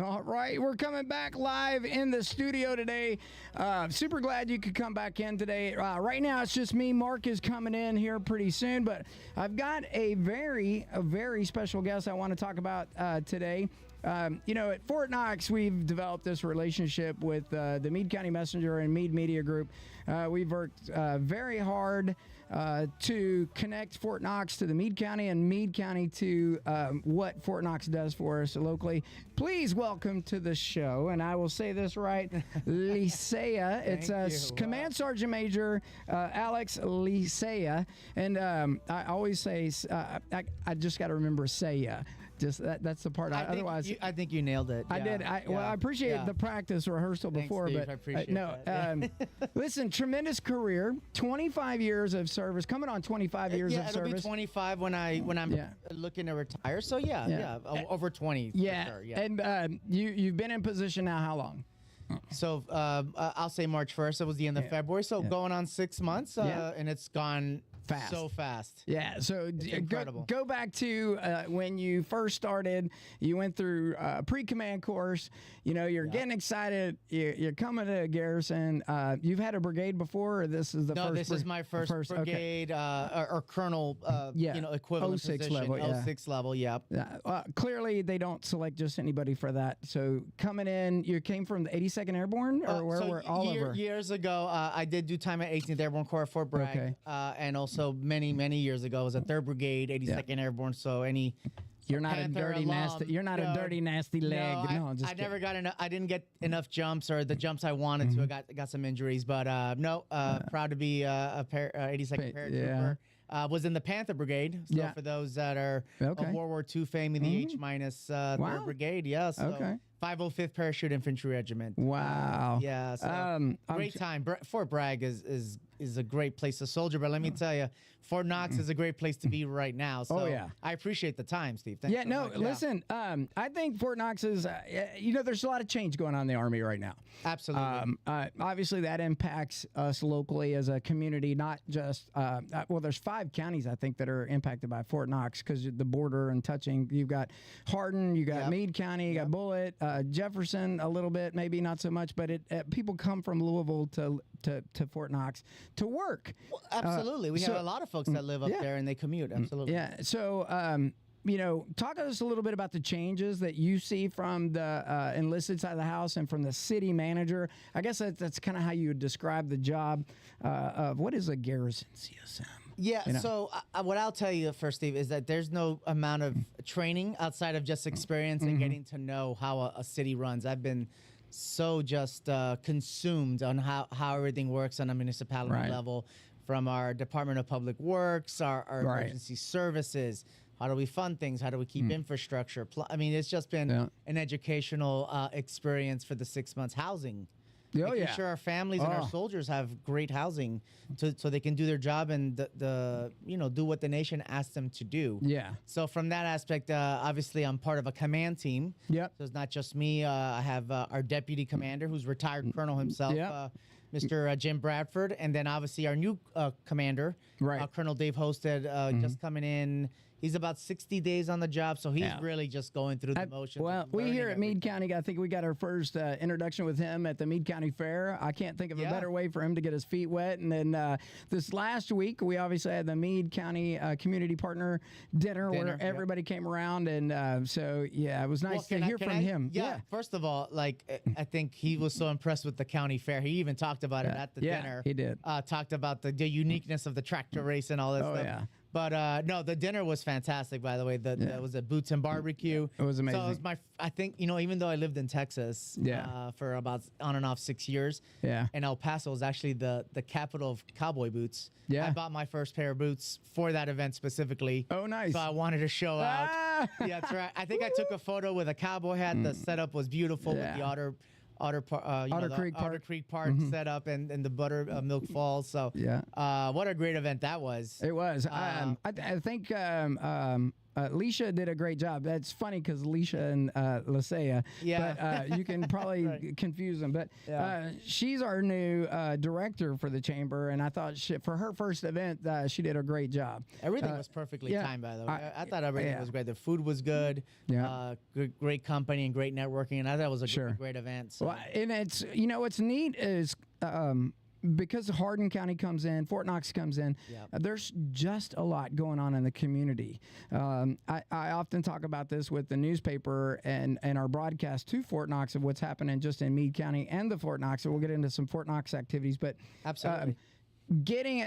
All right, we're coming back live in the studio today. Super glad you could come back in today. Right now, it's just me. Mark is coming in here pretty soon, but I've got a very special guest I want to talk about today. At Fort Knox, we've developed this relationship with the Meade County Messenger and Meade Media Group. We've worked very hard to connect Fort Knox to the Meade County and Meade County to what Fort Knox does for us locally. Please welcome to the show, and I will say this right, Licea. It's Command Sergeant Major Alex Licea, and I always say I just got to remember Saya. Just that's the part. I think you nailed it. I did. Well, I appreciate the practice rehearsal before, Steve, but I appreciate that. Listen, tremendous career, 25 years of service, coming on 25 years of service. It'll be 25 when I'm looking to retire. So over 20. Yeah, for sure, yeah. And you've been in position now how long? So I'll say March 1st. It was the end of February. So going on 6 months, and it's gone fast. So fast. Yeah. So incredible. Go back to when you first started. You went through a pre-command course. You're getting excited. You're coming to Garrison. You've had a brigade before, or this is the first? No, this is my first brigade or colonel. Equivalent 06 position. level. 06 level. Yep. Clearly, they don't select just anybody for that. So coming in, you came from the 82nd Airborne, or where were all over? Years ago, I did do time at 18th Airborne Corps, Fort Bragg, and also many years ago, I was a 3rd Brigade, 82nd Airborne. So you're not a dirty nasty. You're not a dirty nasty leg. No, I never got enough. I didn't get enough jumps or the jumps I wanted to. I got some injuries, but proud to be a 82nd paratrooper. Was in the Panther Brigade. So for those that are of World War II fame, in the H- 3rd Brigade. Yeah. So 505th Parachute Infantry Regiment. Wow. Yeah. So great time. Fort Bragg is a great place to soldier, but let me tell you, Fort Knox is a great place to be right now. So I appreciate the time, Steve. Thanks so much. Listen, I think Fort Knox is, there's a lot of change going on in the Army right now. Absolutely. Obviously, that impacts us locally as a community, not just, there's 5 counties, I think, that are impacted by Fort Knox because the border and touching. You've got Hardin, you got Meade County, you got Bullitt, Jefferson a little bit, maybe not so much, but people come from Louisville to Fort Knox to work. Well, absolutely. We have a lot of folks that live up there and they commute. Absolutely. Yeah. So, talk to us a little bit about the changes that you see from the enlisted side of the house and from the city manager. I guess that's kind of how you would describe the job of what is a garrison CSM? Yeah, so what I'll tell you first, Steve, is that there's no amount of training outside of just experience and getting to know how a city runs. I've been so just consumed on how everything works on a municipality level, from our Department of Public Works, our emergency services. How do we fund things? How do we keep infrastructure? I mean, it's just been an educational experience for the 6 months. Housing. Making sure our families and our soldiers have great housing so they can do their job and do what the nation asks them to do. Yeah. So from that aspect, obviously I'm part of a command team. Yep. So it's not just me. I have our deputy commander, who's retired colonel himself, Mr. Jim Bradford, and then obviously our new commander, Colonel Dave Hosted, just coming in. He's about 60 days on the job, so he's really just going through the motions. Well, we here at Meade County, I think we got our first introduction with him at the Meade County Fair. I can't think of a better way for him to get his feet wet. And then this last week, we obviously had the Meade County Community Partner Dinner where everybody came around. And it was nice to hear from him. Yeah, first of all, I think he was so impressed with the county fair. He even talked about it at the dinner. He did. Talked about the uniqueness of the tractor race and all that stuff. Yeah. But no, the dinner was fantastic, by the way. It was a Boots and Barbecue. It was amazing. So it was I think, even though I lived in Texas for about on and off 6 years, and El Paso was actually the capital of cowboy boots. Yeah. I bought my first pair of boots for that event specifically. Oh, nice. So I wanted to show out. Yeah, that's right. I think I took a photo with a cowboy hat. The setup was beautiful with the Otter Creek Park set up and the Buttermilk Falls. So what a great event that was. It was. I think Licea did a great job. That's funny because Licea and Licea. Yeah. But you can probably Right. confuse them. But Yeah. she's our new director for the chamber, and I thought for her first event, she did a great job. Everything was perfectly yeah, timed, by the way. I thought everything yeah. was great. The food was good. Yeah. Great company and great networking, and I thought it was a Sure. great event. So. Well, and it's what's neat is because Hardin County comes in, Fort Knox comes in. Yep. There's just a lot going on in the community. I often talk about this with the newspaper and our broadcast to Fort Knox of what's happening just in Meade County and the Fort Knox. So we'll get into some Fort Knox activities, but Absolutely.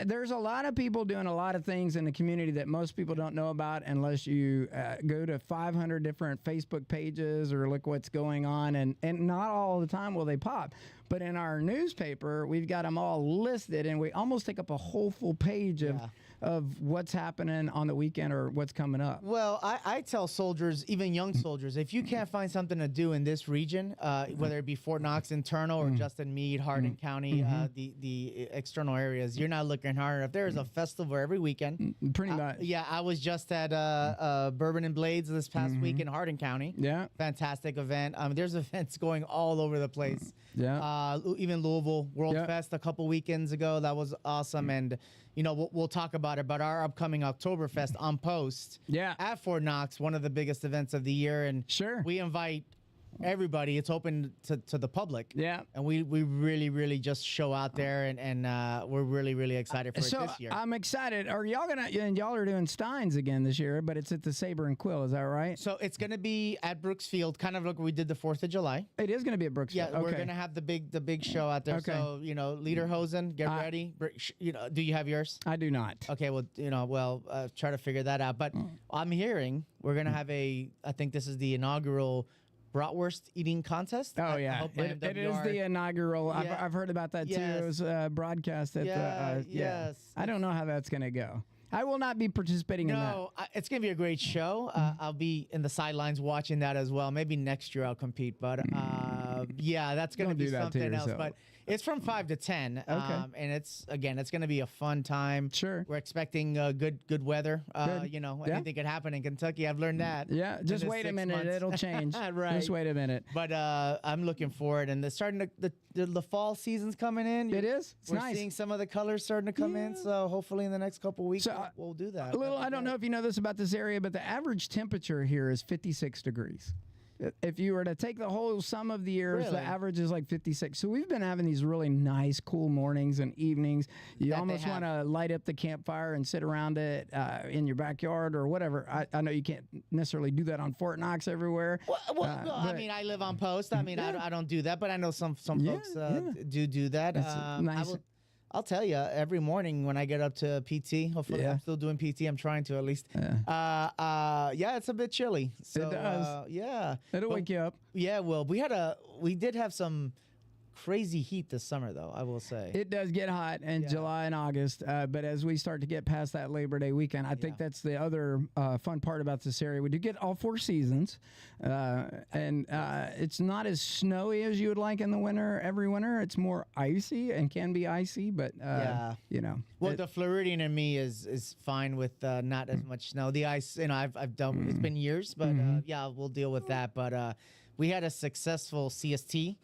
there's a lot of people doing a lot of things in the community that most people don't know about unless you go to 500 different Facebook pages or look what's going on, and not all the time will they pop. But in our newspaper, we've got them all listed, and we almost take up a whole full page of what's happening on the weekend or what's coming up. Well, I tell soldiers, even young soldiers, if you can't find something to do in this region, whether it be Fort Knox internal or just in Meade, Hardin County, the external areas, you're not looking hard enough. There's a festival every weekend. Pretty much. Yeah, I was just at Bourbon and Blades this past week in Hardin County. Yeah. Fantastic event. There's events going all over the place. Yeah. Even Louisville World Yeah. Fest a couple weekends ago. That was awesome. And, we'll talk about it, but our upcoming Oktoberfest on post at Fort Knox, one of the biggest events of the year. And Sure. we invite everybody. It's open to the public. Yeah. And we really, really just show out there, and we're really, really excited for it this year. I'm excited. Are y'all y'all are doing Steins again this year, but it's at the Saber and Quill, is that right? So it's going to be at Brooks Field, kind of like we did the 4th of July. It is going to be at Brooksville. Yeah, okay. we're gonna have the big show out there. Okay. So Lederhosen, get ready. Do you have yours? I do not. Okay, well, try to figure that out. But I'm hearing we're gonna have I think this is the inaugural bratwurst eating contest. Oh I yeah, hope my it is MWR the inaugural. Yeah. I've heard about that too. It was broadcast at the. Yes. I don't know how that's going to go. I will not be participating in that. No, it's gonna be a great show. I'll be in the sidelines watching that as well. Maybe next year I'll compete, but yeah, that's gonna Don't be do that to something else. yourself. But it's from 5 to 10, and it's gonna be a fun time. Sure. We're expecting good weather. Good. Anything could happen in Kentucky. I've learned that. Yeah, just in the wait a 6 minute, months. it'll change. Right. Just wait a minute. But I'm looking forward, and the fall season's coming in. It is. It's We're nice. seeing some of the colors starting to come in. So hopefully in the next couple weeks we'll do that. I don't know if you know this about this area, but the average temperature here is 56 degrees. If you were to take the whole sum of the years, the Really? average is like 56. So we've been having these really nice, cool mornings and evenings. You That almost they want to light up the campfire and sit around it in your backyard or whatever. I know you can't necessarily do that on Fort Knox everywhere. Well, I mean, I live on post. I mean, I don't do that, but I know some folks do that. Nice. I'll tell you, every morning when I get up to PT, hopefully I'm still doing PT. I'm trying to at least. It's a bit chilly. So, It does. It'll wake you up. Yeah, well, we did have some crazy heat this summer, though, I will say. It does get hot in July and August, but as we start to get past that Labor Day weekend, I think that's the other fun part about this area. We do get all 4 seasons, and it's not as snowy as you would like in the winter. Every winter, it's more icy and can be icy, but Well, the Floridian in me is fine with not as much snow. The ice, I've done. It's been years, but we'll deal with that. But we had a successful CST,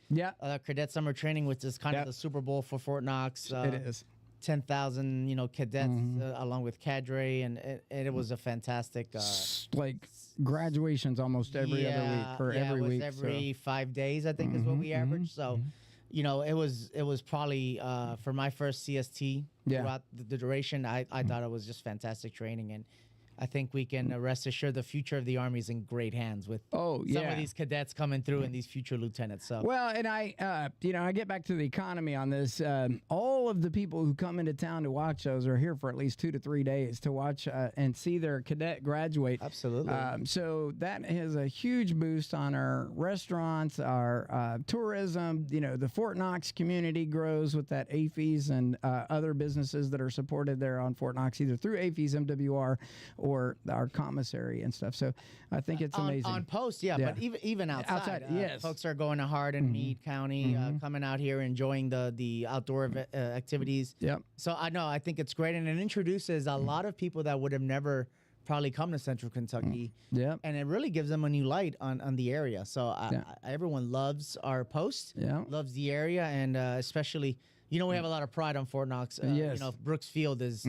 Cadet Summer Training, which is kind of the Super Bowl for Fort Knox. It is 10,000, cadets along with cadre, and it was a fantastic. Like graduations almost every other week or every it was week. every 5 days, I think, is what we averaged. So. It was probably for my first CST throughout the duration. I thought it was just fantastic training, and I think we can rest assured the future of the Army is in great hands with some of these cadets coming through and these future lieutenants. So well, and I get back to the economy on this. All of the people who come into town to watch those are here for at least 2 to 3 days to watch and see their cadet graduate. Absolutely. So that has a huge boost on our restaurants, our tourism. The Fort Knox community grows with that AFES and other businesses that are supported there on Fort Knox, either through AFES, MWR, or our commissary and stuff. So I think it's amazing. On post, but even outside, yes. Folks are going to Hardin, Meade County, coming out here, enjoying the outdoor activities. Yep. So I think it's great, and it introduces a lot of people that would have never probably come to Central Kentucky. Yep. And it really gives them a new light on the area. So everyone loves our post, loves the area, and especially, you know, we have a lot of pride on Fort Knox. Yes. You know, Brooks Field is,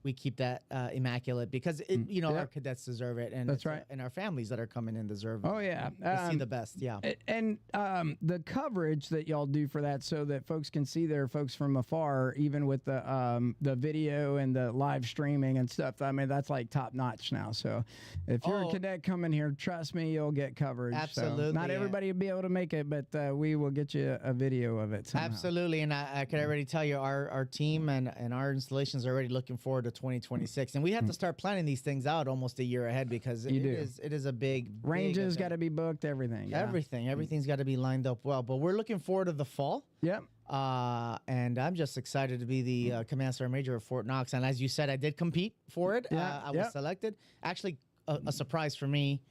we keep that immaculate because, you know, our cadets deserve it. And that's right. And our families that are coming in deserve Oh, yeah. to see the best. Yeah. And the coverage that y'all do for that so that folks can see their folks from afar, even with the video and the live streaming and stuff. I mean, that's like top notch now. So if you're a cadet coming here, trust me, you'll get coverage. Absolutely. So not everybody will be able to make it, but we will get you a video of it somehow. Absolutely. And I could already tell you our team and our installations are already looking forward to 2026. And we have to start planning these things out almost a year ahead because it is a big ranges got to be booked, everything. Yeah. Everything's got to be lined up well. But we're looking forward to the fall. Yep. And I'm just excited to be the Command Sergeant Major of Fort Knox. And as you said, I did compete for it. I was selected. Actually, a surprise for me.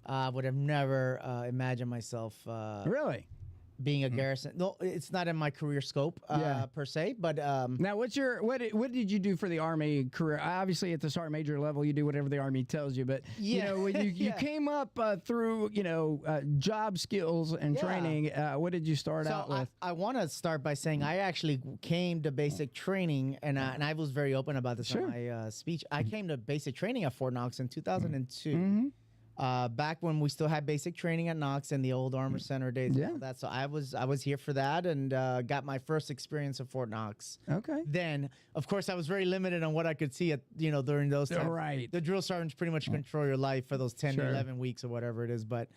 I would have never imagined myself really being a garrison. No, it's not in my career scope per se. But now, what did you do for the Army career? Obviously, at the sergeant major level, you do whatever the Army tells you. But you know, when you came up through job skills and training. What did you start out with? I want to start by saying I actually came to basic training, and I was very open about this in my speech. I came to basic training at Fort Knox in 2002. Back when we still had basic training at Knox and the old Armor Center days and all that. So I was here for that and got my first experience at Fort Knox. Okay. Then, of course, I was very limited on what I could see during those times. Right. The drill sergeants pretty much control your life for those 10 to 11 weeks or whatever it is. But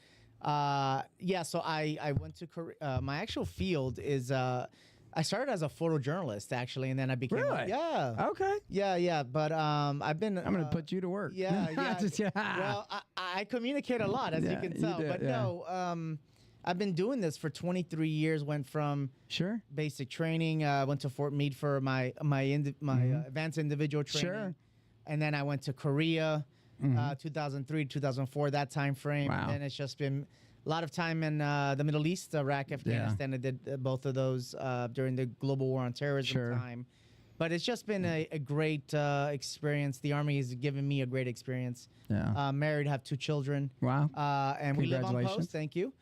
so I went to Korea. My actual field is I started as a photojournalist actually, and then I became okay. But I've been. I'm gonna put you to work. Well, I communicate a lot, as you can tell. But no, I've been doing this for 23 years. Went from basic training. Went to Fort Meade for my advanced individual training, and then I went to Korea, 2003, 2004, that time frame. Wow. And it's just been a lot of time in the Middle East, Iraq, Afghanistan. I did both of those during the global war on terrorism time. But it's just been a great experience. The Army has given me a great experience. Yeah. Married, have 2 children. Wow. And we live on post. Thank you.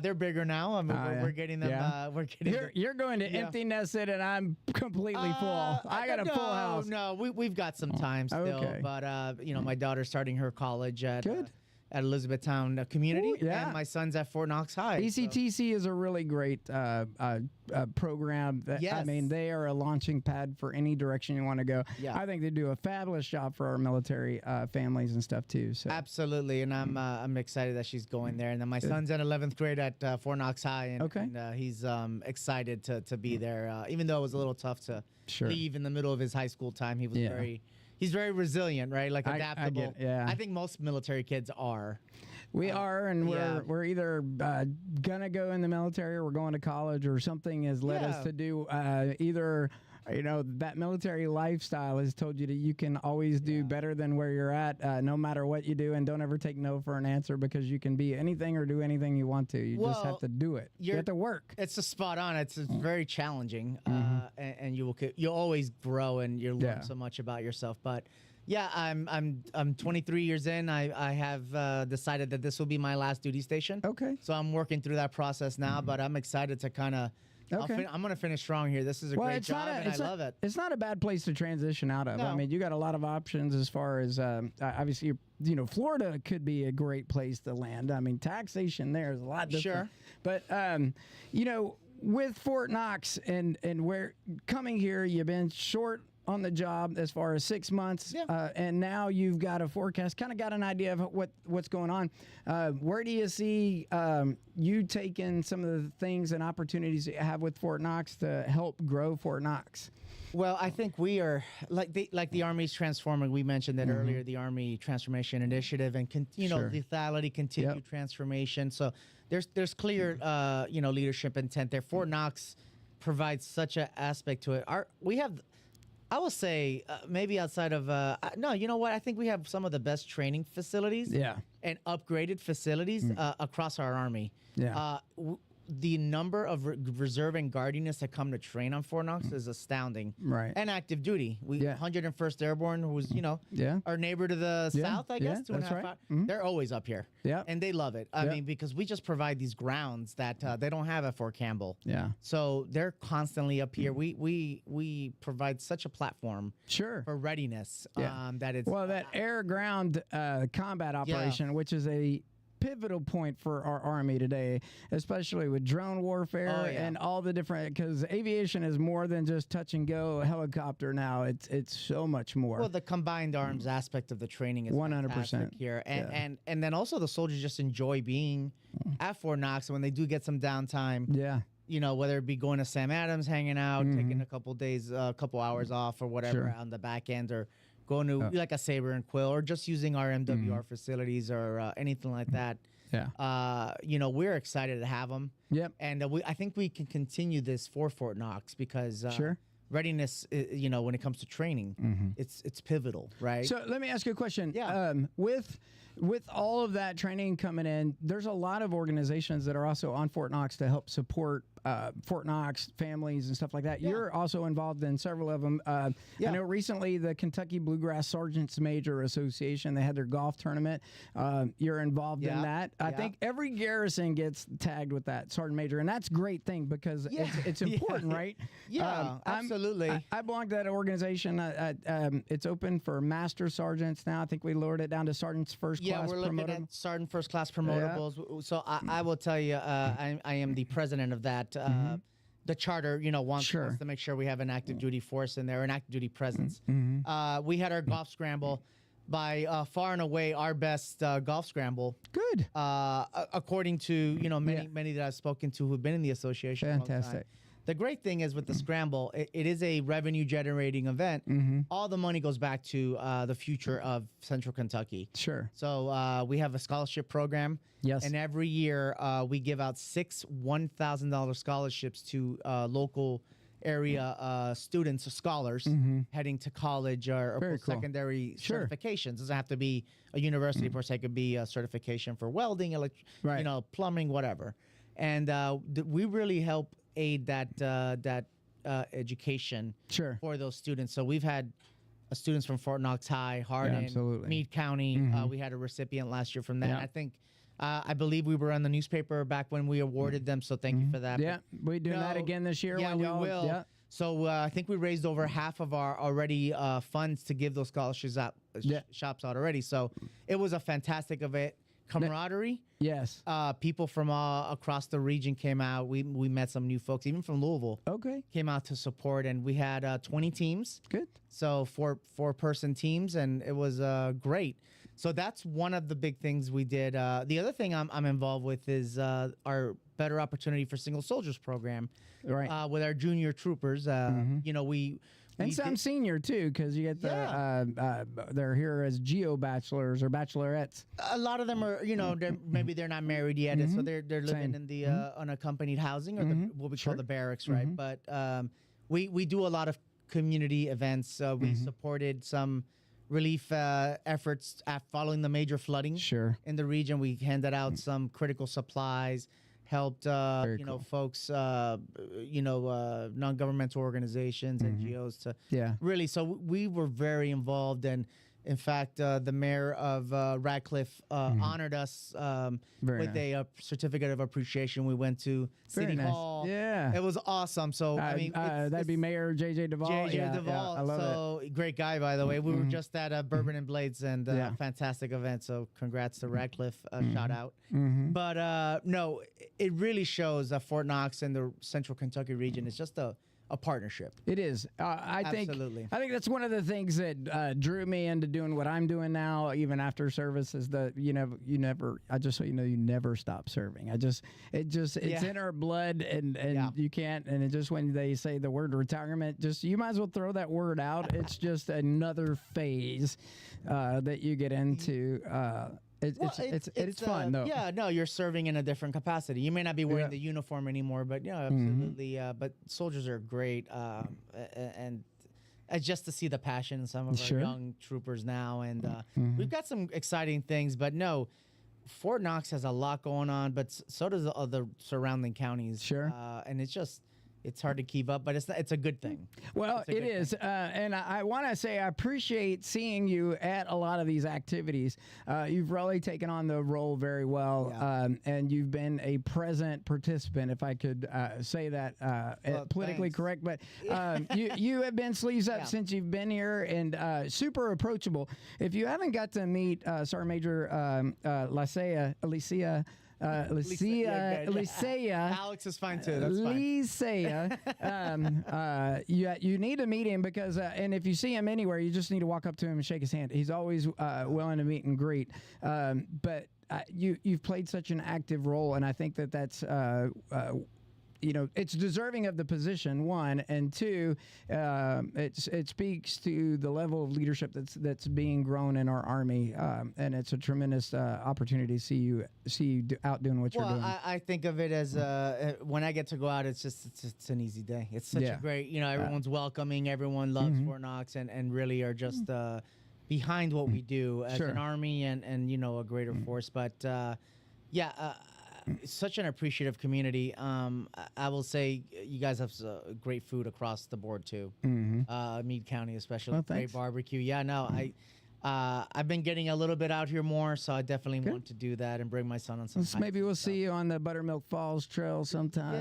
They're bigger now. I mean, we're getting them. We're getting. You're going to empty nested, and I'm completely full. I got a full house. No, we've got some time still. Okay. But my daughter's starting her college at Elizabethtown Community, and my son's at Fort Knox High. ECTC is a really great program. I mean, they are a launching pad for any direction you want to go. Yeah. I think they do a fabulous job for our military families and stuff too. So absolutely, and I'm excited that she's going there. And then my son's in 11th grade at Fort Knox High, and he's excited to be there. Even though it was a little tough to leave in the middle of his high school time, he was He's very resilient, right? Like adaptable. I think most military kids are. We are, and we're either gonna go in the military or we're going to college or something has led us to do either. That military lifestyle has told you that you can always do better than where you're at, no matter what you do, and don't ever take no for an answer because you can be anything or do anything you want to. You just have to do it. You have to work. It's a spot on. It's very challenging, and you'll always grow and you'll learn so much about yourself. But I'm 23 years in. I have decided that this will be my last duty station. Okay. So I'm working through that process now, but I'm excited to kind of. Okay. I'm going to finish strong here. This is a great job, and I love it. It's not a bad place to transition out of. No. I mean, you got a lot of options as far as, obviously, Florida could be a great place to land. I mean, taxation there is a lot different. But, with Fort Knox and where coming here, you've been short on the job as far as 6 months, and now you've got a forecast, kind of got an idea of what's going on. Where do you see you taking some of the things and opportunities that you have with Fort Knox to help grow Fort Knox? Well, I think we are like the Army's transforming. We mentioned that earlier, the Army Transformation Initiative, and lethality, continued transformation. So there's clear leadership intent there. Fort Knox provides such an aspect to it. We have. I will say maybe outside of no, you know what? I think we have some of the best training facilities and upgraded facilities across our Army. the number of reserve and guard units that come to train on Fort Knox is astounding. Right. And active duty. We 101st Airborne, who was our neighbor to the south, I guess, 2.5 hours. They're always up here. Yeah. And they love it. I mean, because we just provide these grounds that they don't have at Fort Campbell. Yeah. So they're constantly up here. We provide such a platform for readiness that it's that air ground combat operation, which is a pivotal point for our Army today, especially with drone warfare and all the different, because aviation is more than just touch and go helicopter now. It's so much more. Well, the combined arms aspect of the training is 100% here. And then also the soldiers just enjoy being at Fort Knox when they do get some downtime. Yeah. Whether it be going to Sam Adams, hanging out, taking a couple days, a couple hours off or whatever on the back end, or going to like a Sabre and Quill, or just using our MWR facilities or anything like that. Yeah. We're excited to have them. Yep. And I think we can continue this for Fort Knox because readiness, when it comes to training, it's pivotal, right? So let me ask you a question. Yeah. With all of that training coming in, there's a lot of organizations that are also on Fort Knox to help support Fort Knox families and stuff like that. You're also involved in several of them. I know recently the Kentucky Bluegrass Sergeants Major Association, they had their golf tournament. You're involved in that. I think every garrison gets tagged with that Sergeant Major, and that's a great thing because it's important, right? Yeah, absolutely. I belong to that organization. It's open for Master Sergeants now. I think we lowered it down to Sergeant's First Class. Yeah, we're looking at Sergeant First Class promotables. So I will tell you, I am the president of that. The charter, wants to make sure we have an active duty force in there, an active duty presence. We had our golf scramble, by far and away our best golf scramble. Good. According to many that I've spoken to who've been in the association. Fantastic. The great thing is with the scramble, it is a revenue generating event. All the money goes back to the future of Central Kentucky. Sure. So we have a scholarship program. Yes. And every year we give out 6 $1,000 scholarships to local area students or scholars heading to college or post-secondary certifications. Doesn't have to be a university per se. It could be a certification for welding, plumbing, whatever. And we really help aid that education for those students. So we've had students from Fort Knox High, Hardin, Meade County. We had a recipient last year from that. I believe we were on the newspaper back when we awarded them, so thank you for that. Yeah, we're doing that again this year. Yeah, we will. Yeah. So I think we raised over half of our already funds to give those scholarships out, shops out already. So it was a fantastic event. Camaraderie. Yes. People from across the region came out. We met some new folks, even from Louisville. Okay. Came out to support, and we had 20 teams. Good. So four-person teams, and it was great. So that's one of the big things we did. The other thing I'm involved with is our Better Opportunity for Single Soldiers program. Right. With our junior troopers. And some senior too, because you get they're here as geo bachelors or bachelorettes. A lot of them are, maybe they're not married yet, so they're living in the unaccompanied housing or what we call the barracks, right? But we do a lot of community events. We supported some relief efforts following the major flooding in the region. We handed out some critical supplies. Helped folks, non-governmental organizations, NGOs to really. So we were very involved, and in fact, the mayor of Radcliffe honored us with a certificate of appreciation. We went to City Hall. Yeah, it was awesome. So I mean, that'd be Mayor JJ Duvall. JJ Duvall, I love it. Great guy, by the way. We were just at Bourbon and Blades, and fantastic event. So congrats to Radcliffe. Shout out. But no, it really shows that Fort Knox and the Central Kentucky region is just a partnership. It is. I think that's one of the things that drew me into doing what I'm doing now, even after service, is that you never. I just so you know, you never stop serving. It's in our blood, and you can't. And it just when they say the word retirement, just you might as well throw that word out. It's just another phase that you get into. It's fun though. Yeah, no, you're serving in a different capacity. You may not be wearing the uniform anymore, but absolutely. But soldiers are great, and just to see the passion in some of our young troopers now, and we've got some exciting things. But no, Fort Knox has a lot going on, but so does the other surrounding counties. Sure. And it's hard to keep up, but it's a good thing. Well, it is. And I want to say I appreciate seeing you at a lot of these activities. You've really taken on the role very well, and you've been a present participant, if I could say that politically thanks. correct. But you have been sleeves up since you've been here, and super approachable. If you haven't got to meet Sergeant Major Licea, Alex is fine too. That's fine. Licea. You need to meet him because, and if you see him anywhere, you just need to walk up to him and shake his hand. He's always willing to meet and greet. But you've played such an active role, and I think that's. It's deserving of the position, one, and two, it speaks to the level of leadership that's being grown in our Army, and it's a tremendous opportunity to see you out doing what you're doing. I think of it as when I get to go out, it's an easy day. It's such a great, everyone's welcoming, everyone loves Fort Knox, and really are just behind what we do as an Army and a greater force. But such an appreciative community. I will say you guys have great food across the board too. Meade County especially, great barbecue. Yeah, no, I've been getting a little bit out here more, so I definitely want to do that and bring my son on some hikes. Maybe we'll see you on the Buttermilk Falls Trail sometimes,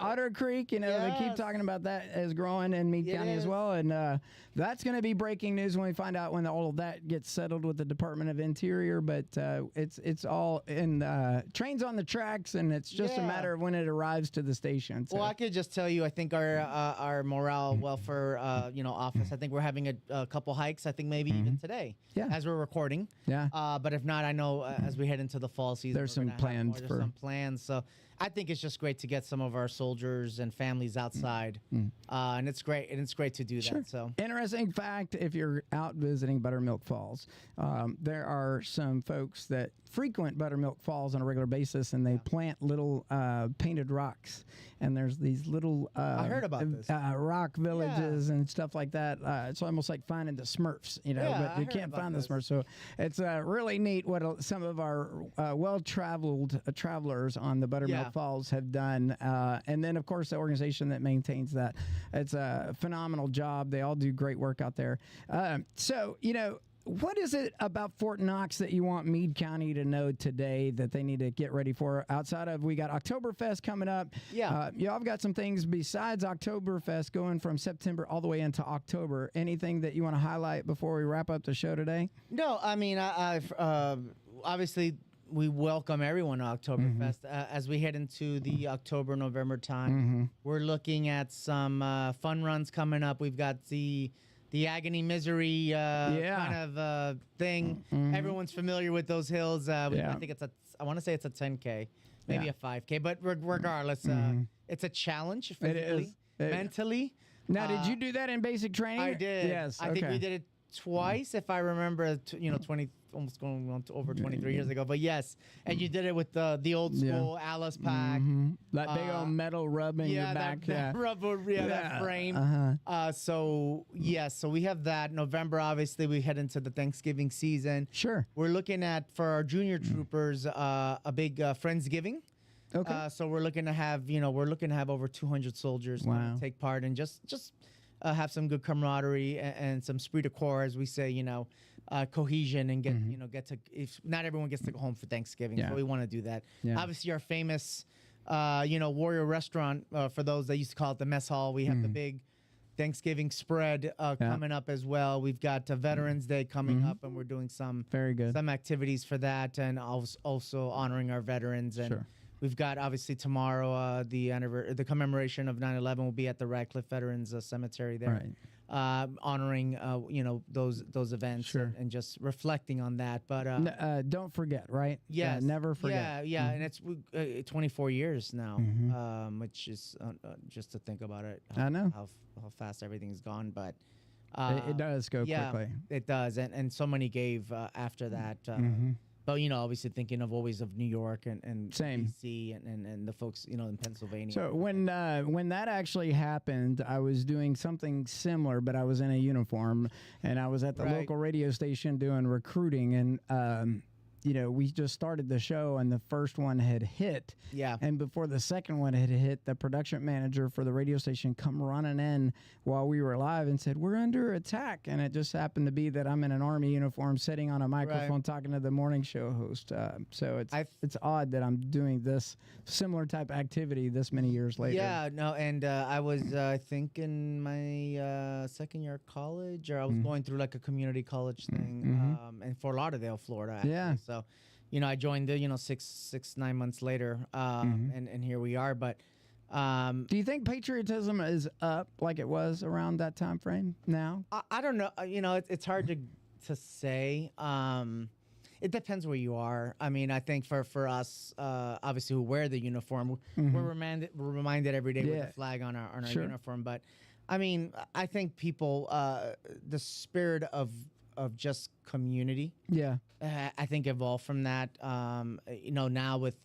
Otter Creek. They keep talking about that as growing in Meade County as well, and that's going to be breaking news when we find out when all of that gets settled with the Department of Interior. But it's all in trains on the tracks, and it's just a matter of when it arrives to the station. So. Well, I could just tell you, I think our morale welfare office. I think we're having a couple hikes. I think maybe even today, as we're recording. Yeah. But if not, I know as we head into the fall season, there's some plans. So I think it's just great to get some of our soldiers and families outside, and it's great. And it's great to do that. So interesting fact: if you're out visiting Buttermilk Falls, there are some folks that frequent Buttermilk Falls on a regular basis, and they plant little painted rocks. And there's these little I heard about this. Rock villages and stuff like that. It's almost like finding the Smurfs, but you can't find the Smurfs. So it's really neat what some of our well-traveled travelers on the Buttermilk Falls have done. And then, of course, the organization that maintains that. It's a phenomenal job. They all do great work out there. What is it about Fort Knox that you want Meade County to know today that they need to get ready for? Outside of, we got Oktoberfest coming up. Yeah. Y'all have got some things besides Oktoberfest going from September all the way into October. Anything that you want to highlight before we wrap up the show today? No, I mean, I've obviously we welcome everyone to Oktoberfest. As we head into the October-November time, we're looking at some fun runs coming up. We've got the Agony Misery kind of thing. Everyone's familiar with those hills. I think I want to say it's a 10K, maybe a 5K, but regardless, it's a challenge physically, mentally. Now, did you do that in basic training? I did. Yes. I think we did it twice, if I remember, 20, almost going on to over 23 years ago. But yes, and you did it with the old school Alice pack. That big old metal rub in your back. That rubber, that frame. So we have that. November, obviously, we head into the Thanksgiving season. Sure. We're looking at, for our junior troopers, a big Friendsgiving. Okay. So we're looking to have, over 200 soldiers take part and just have some good camaraderie and some esprit de corps, as we say, cohesion and get to, if not everyone gets to go home for Thanksgiving, so we want to do that. Obviously, our famous, Warrior Restaurant, for those that used to call it the mess hall, we have the big Thanksgiving spread coming up as well. We've got Veterans Day coming up, and we're doing some activities for that, and also honoring our veterans. And we've got, obviously, tomorrow, the commemoration of 9/11 will be at the Radcliffe Veterans Cemetery there, honoring, those events and just reflecting on that. But don't forget, right? Yes. Never forget. Yeah, and it's 24 years now, which is just to think about it. I know how fast everything's gone, but it does go quickly. It does, and so many gave after that. But, obviously thinking of always of New York and DC and the folks, in Pennsylvania. So when that actually happened, I was doing something similar, but I was in a uniform, and I was at the local radio station doing recruiting, and we just started the show and the first one had hit. Yeah. And before the second one had hit, the production manager for the radio station come running in while we were live and said, "We're under attack." And it just happened to be that I'm in an Army uniform sitting on a microphone talking to the morning show host. So it's odd that I'm doing this similar type of activity this many years later. Yeah, no, and I was, I think, in my second year of college, or I was going through like a community college thing in Fort Lauderdale, Florida. Actually. Yeah. So, I joined the, 9 months later, and here we are. But do you think patriotism is up like it was around that time frame now? I don't know. It's hard to say. It depends where you are. I mean, I think for us, obviously, who wear the uniform, we're reminded every day with the flag on our uniform. But I mean, I think people, the spirit of just community. Yeah. I think evolved from that. Now with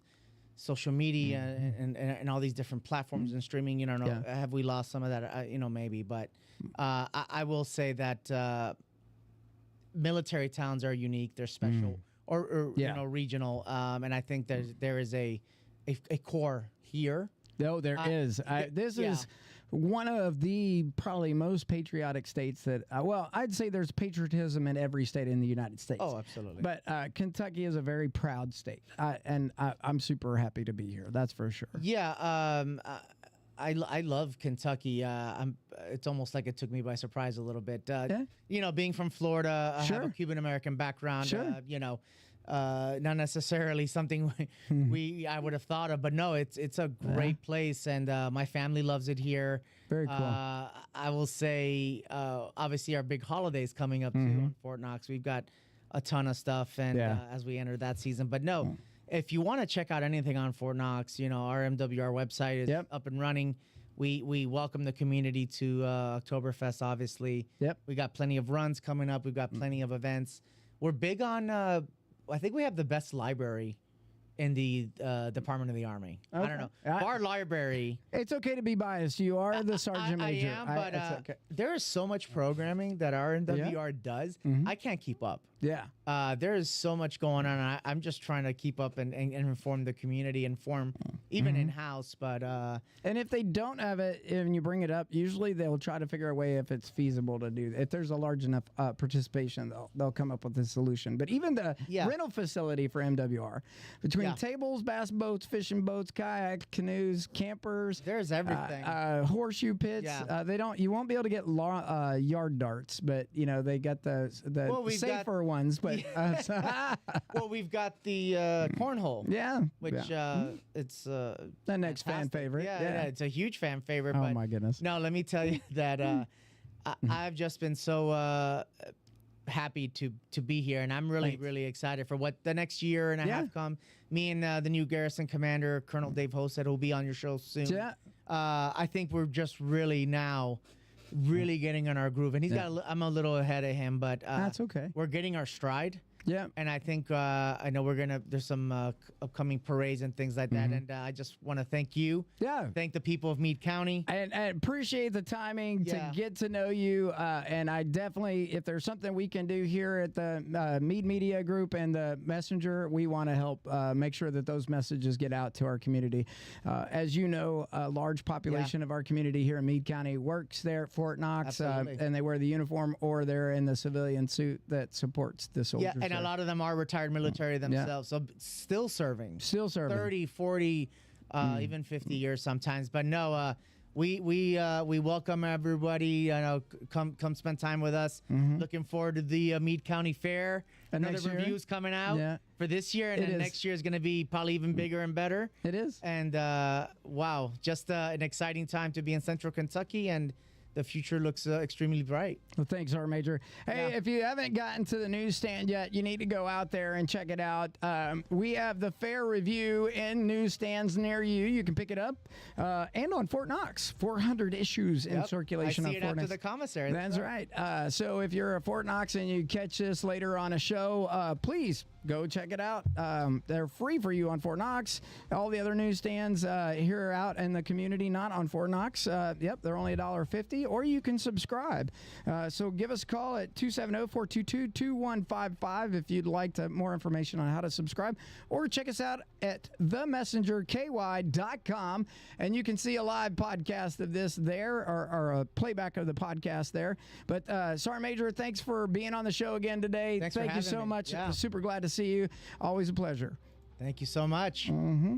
social media and all these different platforms and streaming, have we lost some of that? Maybe. But I will say that military towns are unique. They're special. Or regional, and I think there is a core here. No, there is. This is one of the probably most patriotic states that. I'd say there's patriotism in every state in the United States. Oh, absolutely. But Kentucky is a very proud state, and I'm super happy to be here. That's for sure. Yeah. I love Kentucky. It's almost like it took me by surprise a little bit. Being from Florida, I have a Cuban American background. Sure. Not necessarily something I would have thought of, but no, it's a great place, and my family loves it here. Very cool. I will say, obviously, our big holidays coming up too on Fort Knox. We've got a ton of stuff, and as we enter that season, but no. If you want to check out anything on Fort Knox, our MWR website is up and running. We welcome the community to Oktoberfest, obviously. Yep. We got plenty of runs coming up. We've got plenty of events. We're big on, I think we have the best library in the Department of the Army. Okay. I don't know. Our library. It's okay to be biased. You are the sergeant major. I am, but it's okay. there is so much programming that our MWR does. I can't keep up. Yeah. There is so much going on. I'm just trying to keep up and inform the community, inform even in-house. But and if they don't have it and you bring it up, usually they'll try to figure a way if it's feasible to do. If there's a large enough participation, they'll come up with a solution. But even the rental facility for MWR, between tables, bass boats, fishing boats, kayaks, canoes, campers, there's everything. Horseshoe pits. You won't be able to get yard darts, but they got the safer ones. But well, we've got the cornhole. Yeah, which it's the next fan favorite. Yeah, it's a huge fan favorite. Oh but my goodness! No, let me tell you that I've just been so happy to be here, and I'm really excited for what the next year and a half come. Me and the new Garrison commander, Colonel Dave Hosted, who will be on your show soon. Yeah. I think we're just really getting on our groove, and I'm a little ahead of him, but that's okay. We're getting our stride. Yeah. And I think I know there's some upcoming parades and things like that, and I just want to thank you. Yeah. Thank the people of Meade County. And I appreciate the timing to get to know you. And I definitely, if there's something we can do here at the Meade Media Group and the Messenger, we want to help make sure that those messages get out to our community. As you know, a large population of our community here in Meade County works there at Fort Knox, and they wear the uniform or they're in the civilian suit that supports the soldiers. Yeah, and a lot of them are retired military themselves, so still serving 30, 40, even 50 years sometimes. But no, we welcome everybody. Come spend time with us. Looking forward to the Meade County Fair. Another reviews coming out for this year, and then next year is going to be probably even bigger and better. It is. And wow, just an exciting time to be in Central Kentucky, and the future looks extremely bright. Well, thanks, Sergeant Major. Hey, if you haven't gotten to the newsstand yet, you need to go out there and check it out. We have the Fair Review in newsstands near you. You can pick it up. And on Fort Knox, 400 issues in circulation I see on it Fort after Knox. the commissary. That's right. So if you're at Fort Knox and you catch this later on a show, please go check it out. They're free for you on Fort Knox. All the other newsstands here out in the community, not on Fort Knox. Yep, they're only $1.50, or you can subscribe. So give us a call at 270-422-2155 if you'd like more information on how to subscribe, or check us out at themessengerky.com, and you can see a live podcast of this there, or a playback of the podcast there. But Sergeant Major, thanks for being on the show again today. Thank you so much. Yeah. Super glad to see you. Always a pleasure. Thank you so much. Mm-hmm.